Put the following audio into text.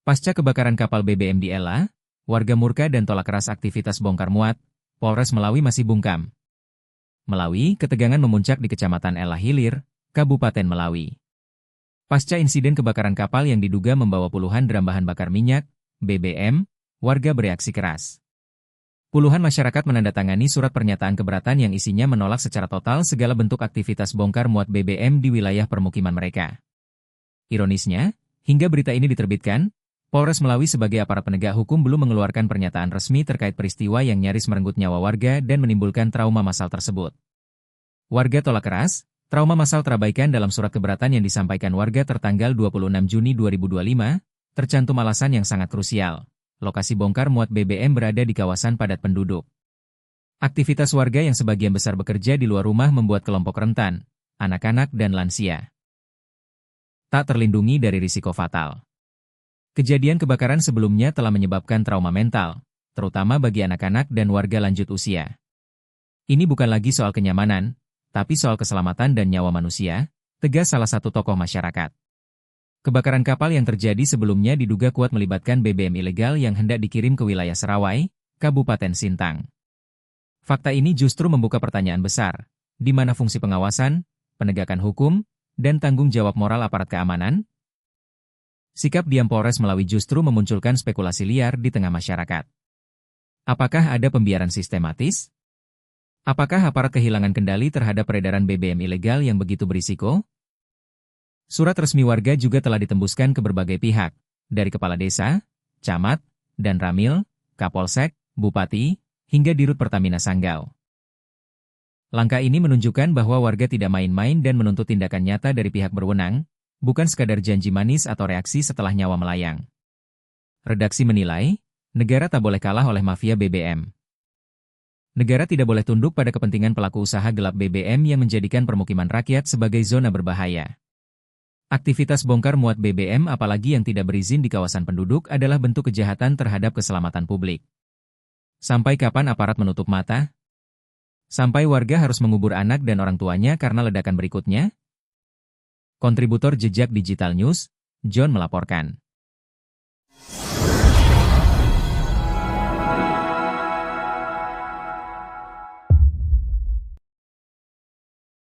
Pasca kebakaran kapal BBM di Ella, warga murka dan tolak keras aktivitas bongkar muat, Polres Melawi masih bungkam. Melawi, ketegangan memuncak di Kecamatan Ella Hilir, Kabupaten Melawi. Pasca insiden kebakaran kapal yang diduga membawa puluhan dram bahan bakar minyak, BBM, warga bereaksi keras. Puluhan masyarakat menandatangani surat pernyataan keberatan yang isinya menolak secara total segala bentuk aktivitas bongkar muat BBM di wilayah permukiman mereka. Ironisnya, hingga berita ini diterbitkan, Polres Melawi sebagai aparat penegak hukum belum mengeluarkan pernyataan resmi terkait peristiwa yang nyaris merenggut nyawa warga dan menimbulkan trauma massal tersebut. Warga tolak keras, trauma massal terabaikan dalam surat keberatan yang disampaikan warga tertanggal 26 Juni 2025, tercantum alasan yang sangat krusial. Lokasi bongkar muat BBM berada di kawasan padat penduduk. Aktivitas warga yang sebagian besar bekerja di luar rumah membuat kelompok rentan, anak-anak dan lansia, tak terlindungi dari risiko fatal. Kejadian kebakaran sebelumnya telah menyebabkan trauma mental, terutama bagi anak-anak dan warga lanjut usia. Ini bukan lagi soal kenyamanan, tapi soal keselamatan dan nyawa manusia, tegas salah satu tokoh masyarakat. Kebakaran kapal yang terjadi sebelumnya diduga kuat melibatkan BBM ilegal yang hendak dikirim ke wilayah Serawai, Kabupaten Sintang. Fakta ini justru membuka pertanyaan besar, di mana fungsi pengawasan, penegakan hukum, dan tanggung jawab moral aparat keamanan? Sikap diam Polres Melawi justru memunculkan spekulasi liar di tengah masyarakat. Apakah ada pembiaran sistematis? Apakah aparat kehilangan kendali terhadap peredaran BBM ilegal yang begitu berisiko? Surat resmi warga juga telah ditembuskan ke berbagai pihak, dari kepala desa, camat, dan ramil, kapolsek, bupati, hingga dirut Pertamina Sanggau. Langkah ini menunjukkan bahwa warga tidak main-main dan menuntut tindakan nyata dari pihak berwenang, bukan sekadar janji manis atau reaksi setelah nyawa melayang. Redaksi menilai, negara tak boleh kalah oleh mafia BBM. Negara tidak boleh tunduk pada kepentingan pelaku usaha gelap BBM yang menjadikan permukiman rakyat sebagai zona berbahaya. Aktivitas bongkar muat BBM apalagi yang tidak berizin di kawasan penduduk adalah bentuk kejahatan terhadap keselamatan publik. Sampai kapan aparat menutup mata? Sampai warga harus mengubur anak dan orang tuanya karena ledakan berikutnya? Kontributor Jejak Digital News, John melaporkan.